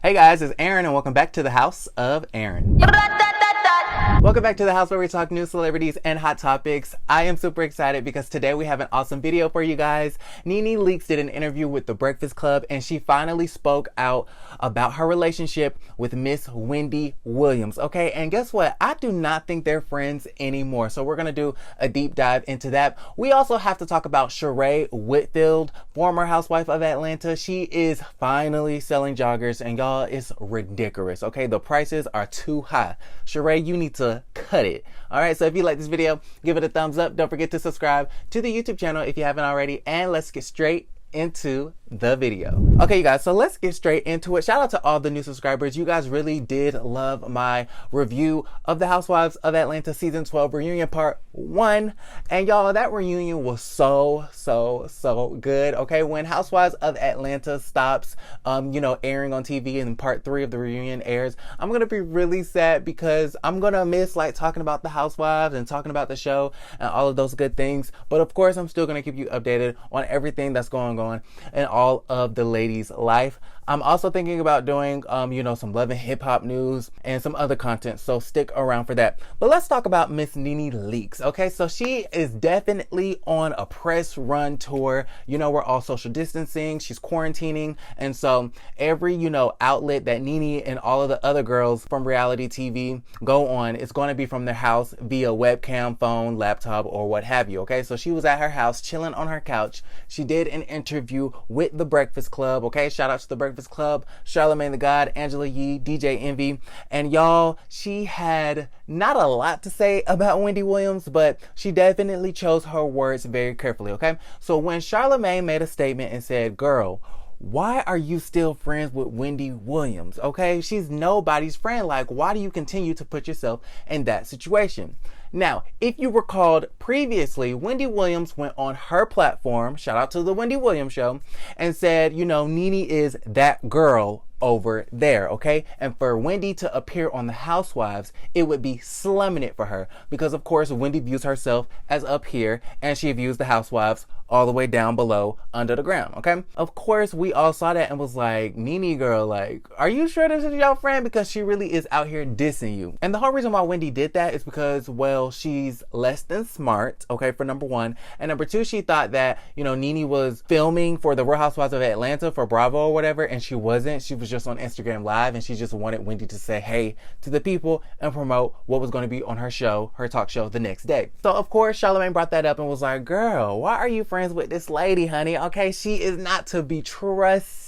Hey guys, it's Aaron and welcome back to the House of Aaron. Welcome back to the house where we talk news, celebrities, and hot topics. I am super excited because today we have an awesome video for you guys. Nene Leakes did an interview with The Breakfast Club and she finally spoke out about her relationship with Miss Wendy Williams. Okay, and guess what? I do not think they're friends anymore. So we're going to do a deep dive into that. We also have to talk about Sheree Whitfield, former housewife of Atlanta. She is finally selling joggers and y'all, it's ridiculous. Okay, the prices are too high. Sheree, you need to cut it. All right, so if you like this video, give it a thumbs up. Don't forget to subscribe to the YouTube channel if you haven't already, and let's get straight into the video. Okay, you guys, so let's get straight into it. Shout out to all the new subscribers. You guys really did love my review of the Housewives of Atlanta season 12 reunion part 1. And y'all, that reunion was so good. Okay, when Housewives of Atlanta stops airing on TV and part 3 of the reunion airs, I'm gonna be really sad because I'm gonna miss like talking about the Housewives and talking about the show and all of those good things. But of course, I'm still gonna keep you updated on everything that's going on in all of the ladies' life. I'm also thinking about doing, some Love and Hip Hop news and some other content, so stick around for that. But let's talk about Miss Nene Leakes, okay? So she is definitely on a press run tour. You know, we're all social distancing, she's quarantining, and so every, outlet that Nene and all of the other girls from reality TV go on, it's going to be from their house via webcam, phone, laptop, or what have you, okay? So she was at her house, chilling on her couch. She did an interview with The Breakfast Club, okay? Shout out to The Breakfast Club, Charlamagne the God, Angela Yee, DJ Envy, and y'all, she had not a lot to say about Wendy Williams, but she definitely chose her words very carefully, okay? So when Charlamagne made a statement and said, girl, why are you still friends with Wendy Williams? Okay, she's nobody's friend. Like, why do you continue to put yourself in that situation? Now, if you recalled previously, Wendy Williams went on her platform, shout out to the Wendy Williams show, and said, Nene is that girl over there, okay? And for Wendy to appear on the Housewives, it would be slumming it for her because, of course, Wendy views herself as up here and she views the Housewives all the way down below under the ground, okay? Of course, we all saw that and was like, Nene girl, like, are you sure this is your friend? Because she really is out here dissing you. And the whole reason why Wendy did that is because, well, she's less than smart, okay, for number one. And number two, she thought that, Nene was filming for the Real Housewives of Atlanta for Bravo or whatever, and she wasn't. She was just on Instagram Live, and she just wanted Wendy to say hey to the people and promote what was going to be on her show, her talk show, the next day. So of course Charlamagne brought that up and was like, girl, why are you friends with this lady, honey? Okay, she is not to be trusted.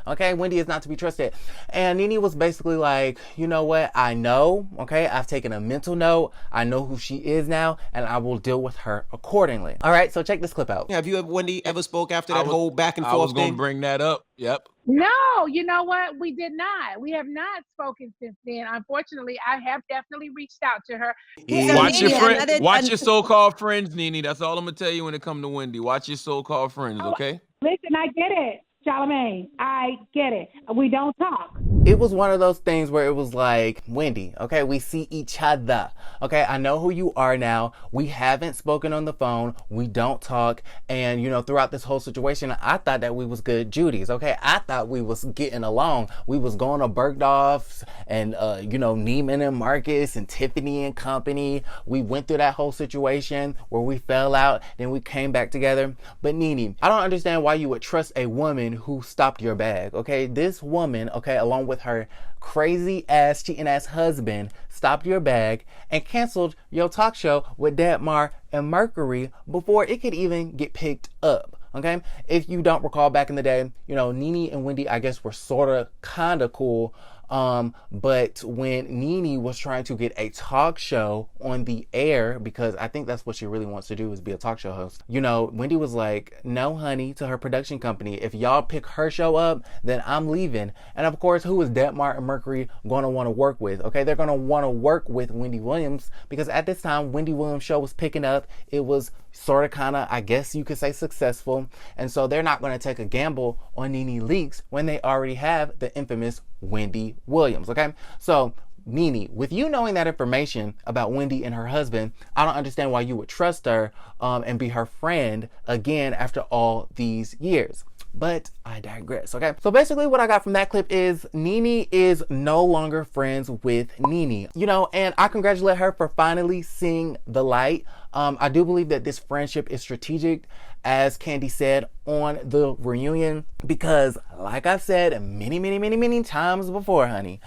Okay, Wendy is not to be trusted. And Nene was basically like, you know what? I know, okay? I've taken a mental note. I know who she is now, and I will deal with her accordingly. All right, so check this clip out. Have you, Wendy, ever spoke after that whole back and forth thing? I was going to bring that up. Yep. No, you know what? We did not. We have not spoken since then. Unfortunately, I have definitely reached out to her. So watch your friend. Watch your so-called friends, Nene. That's all I'm going to tell you when it comes to Wendy. Watch your so-called friends, okay? Listen, I get it. Charlamagne, I get it. We don't talk. It was one of those things where it was like, Wendy, okay, we see each other. Okay, I know who you are now. We haven't spoken on the phone. We don't talk. And, throughout this whole situation, I thought that we was good Judies, okay? I thought we was getting along. We was going to Bergdorf's and, Neiman and Marcus and Tiffany and Company. We went through that whole situation where we fell out. Then we came back together. But Nene, I don't understand why you would trust a woman who stopped your bag, okay? This woman, okay, along with her crazy ass, cheating ass husband, stopped your bag and canceled your talk show with Dagmar and Mercury before it could even get picked up. Okay, if you don't recall back in the day, Nene and Wendy, I guess, were sort of kind of cool. But when Nene was trying to get a talk show on the air, because I think that's what she really wants to do is be a talk show host, Wendy was like, no, honey, to her production company. If y'all pick her show up, then I'm leaving. And of course, who is Dagmar and Mercury going to want to work with? Okay, they're going to want to work with Wendy Williams because at this time, Wendy Williams' show was picking up. It was sort of kind of, I guess you could say, successful. And so they're not going to take a gamble on Nene Leakes when they already have the infamous Wendy Williams, okay? So Nene, with you knowing that information about Wendy and her husband, I don't understand why you would trust her and be her friend again after all these years. but I digress, okay? So basically what I got from that clip is Nene is no longer friends with Nene, you know, and I congratulate her for finally seeing the light. I do believe that this friendship is strategic, as Candy said on the reunion, because like I've said many times before, honey,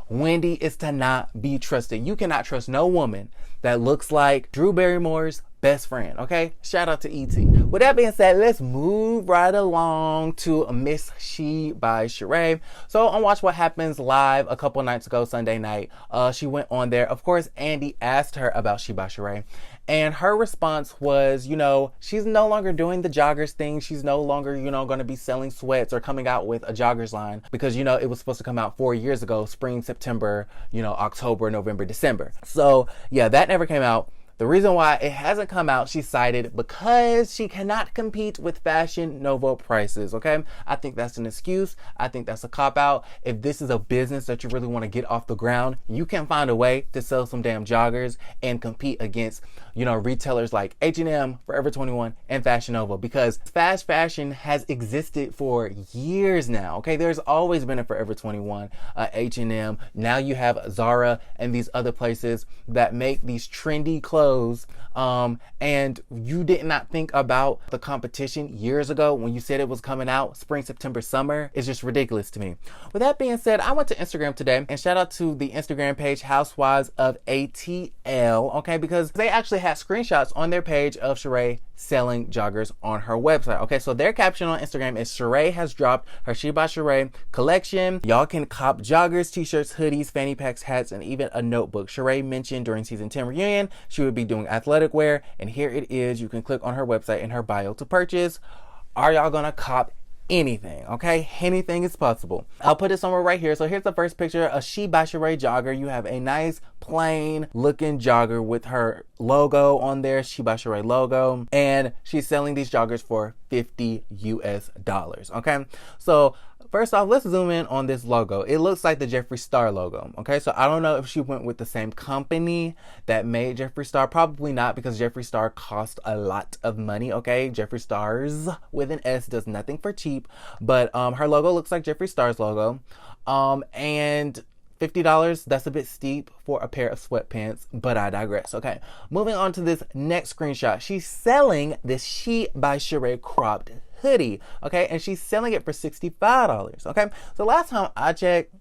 Wendy is to not be trusted. You cannot trust no woman that looks like Drew Barrymore's best friend, okay? Shout out to E.T. With that being said, let's move right along to Miss She by Sheree. So on Watch What Happens Live a couple nights ago, Sunday night, she went on there. Of course, Andy asked her about She by Sheree, and her response was, you know, she's no longer doing the joggers thing. She's no longer, you know, going to be selling sweats or coming out with a joggers line, because, you know, it was supposed to come out 4 years ago, spring, September, you know, October, November, December. So yeah, that never came out. The reason why it hasn't come out, she cited, because she cannot compete with Fashion Nova prices, okay? I think that's an excuse. I think that's a cop-out. If this is a business that you really want to get off the ground, you can find a way to sell some damn joggers and compete against, you know, retailers like H&M, Forever 21, and Fashion Nova, because fast fashion has existed for years now, okay? There's always been a Forever 21, H&M. Now you have Zara and these other places that make these trendy clothes. And you did not think about the competition years ago when you said it was coming out spring, September, summer. It's just ridiculous to me. With that being said, I went to Instagram today, and shout out to the Instagram page Housewives of ATL, okay, because they actually had screenshots on their page of Sheree selling joggers on her website. Okay, so their caption on Instagram is, Sheree has dropped her She by Sheree collection. Y'all can cop joggers, t-shirts, hoodies, fanny packs, hats, and even a notebook. Sheree mentioned during season 10 reunion she would be doing athletic wear, and here it is. You can click on her website in her bio to purchase. Are y'all gonna cop anything? Okay, anything is possible. I'll put it somewhere right here. So here's the first picture, a She by Sheree jogger. You have a nice plain looking jogger with her logo on there, She by Sheree logo, and she's selling these joggers for $50 US. Okay, so first off, let's zoom in on this logo. It looks like the Jeffree Star logo. Okay, so I don't know if she went with the same company that made Jeffree Star. Probably not, because Jeffree Star cost a lot of money. Okay, Jeffree Stars with an S does nothing for cheap, but her logo looks like Jeffree Star's logo, and $50, that's a bit steep for a pair of sweatpants, but I digress. Okay, moving on to this next screenshot. She's selling this She by Sheree cropped hoodie, okay, and she's selling it for $65. Okay, so last time I checked,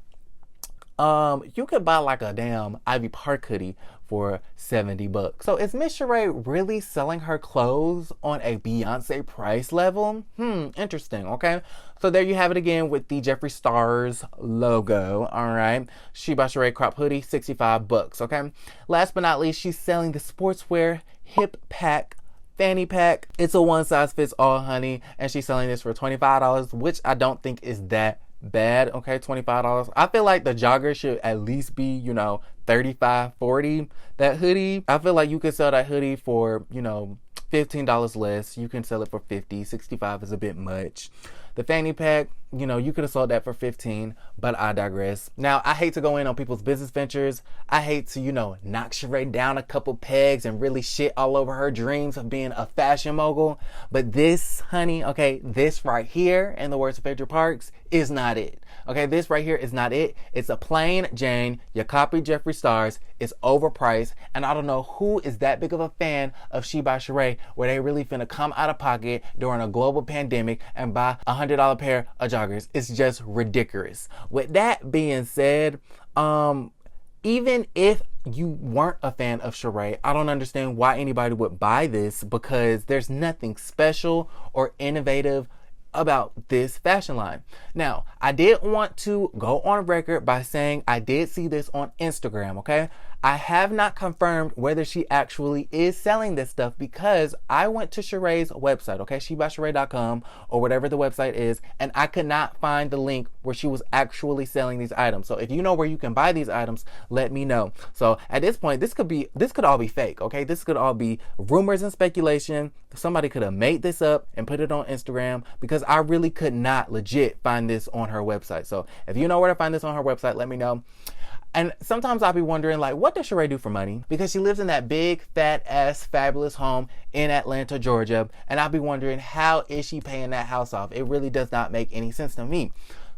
you could buy like a damn Ivy Park hoodie for $70. So is Miss Sheree really selling her clothes on a Beyonce price level? Interesting. Okay, so there you have it again with the Jeffree Stars logo. All right, She by Sheree crop hoodie, $65. Okay, last but not least, she's selling the sportswear hip pack fanny pack. It's a one size fits all, honey, and she's selling this for $25, which I don't think is that bad. Okay, $25. I feel like the jogger should at least be, you know, $35, $40. That hoodie, I feel like you could sell that hoodie for, you know, $15 less. You can sell it for $50. $65 is a bit much. The fanny pack, you know, you could have sold that for $15, but I digress. Now, I hate to go in on people's business ventures. I hate to, you know, knock Sheree down a couple pegs and really shit all over her dreams of being a fashion mogul. But this, honey, okay, this right here, in the words of Phaedra Parks, is not it. Okay, this right here is not it. It's a plain Jane. You copied Jeffree Stars. It's overpriced. And I don't know who is that big of a fan of She by Sheree, where they really finna come out of pocket during a global pandemic and buy $100 pair of joggers. It's just ridiculous. With that being said, even if you weren't a fan of Sheree, I don't understand why anybody would buy this, because there's nothing special or innovative about this fashion line. Now, I did want to go on record by saying I did see this on Instagram, okay? I have not confirmed whether she actually is selling this stuff, because I went to Sheree's website, okay? SheBySheree.com or whatever the website is, and I could not find the link where she was actually selling these items. So if you know where you can buy these items, let me know. So at this point, this could all be fake, okay? This could all be rumors and speculation. Somebody could have made this up and put it on Instagram, because I really could not legit find this on her website. So if you know where to find this on her website, let me know. And sometimes I'll be wondering, like, what does Sheree do for money? Because she lives in that big, fat ass, fabulous home in Atlanta, Georgia. And I'll be wondering, how is she paying that house off? It really does not make any sense to me.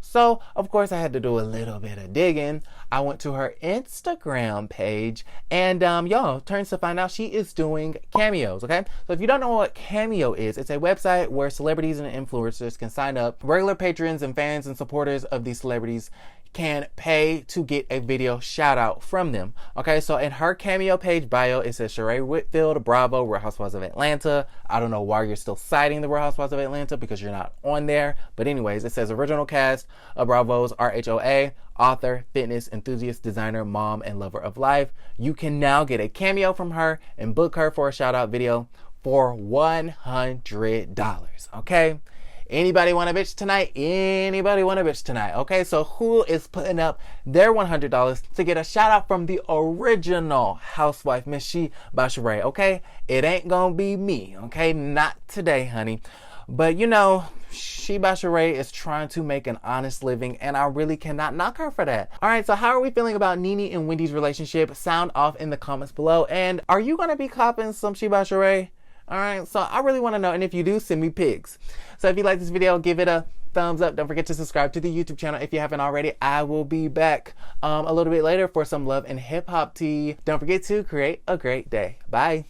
So, of course, I had to do a little bit of digging. I went to her Instagram page, and y'all, turns to find out she is doing cameos, okay? So if you don't know what Cameo is, it's a website where celebrities and influencers can sign up. Regular patrons and fans and supporters of these celebrities can pay to get a video shout out from them. Okay, so in her Cameo page bio, it says Sheree Whitfield, Bravo, Real Housewives of Atlanta. I don't know why you're still citing the Real Housewives of Atlanta because you're not on there. But anyways, it says original cast of Bravo's RHOA, author, fitness enthusiast, designer, mom, and lover of life. You can now get a cameo from her and book her for a shout out video for $100. Okay. Anybody want a bitch tonight? Anybody want a bitch tonight? Okay, so who is putting up their $100 to get a shout out from the original housewife, Miss She by Sheree? Okay, it ain't gonna be me. Okay, not today, honey. But you know, She by Sheree is trying to make an honest living, and I really cannot knock her for that. All right, so how are we feeling about Nene and Wendy's relationship? Sound off in the comments below. And are you gonna be copping some She by Sheree? All right, so I really want to know, and if you do, send me pics. So if you like this video, give it a thumbs up. Don't forget to subscribe to the YouTube channel if you haven't already. I will be back a little bit later for some love and hip hop tea. Don't forget to create a great day. Bye.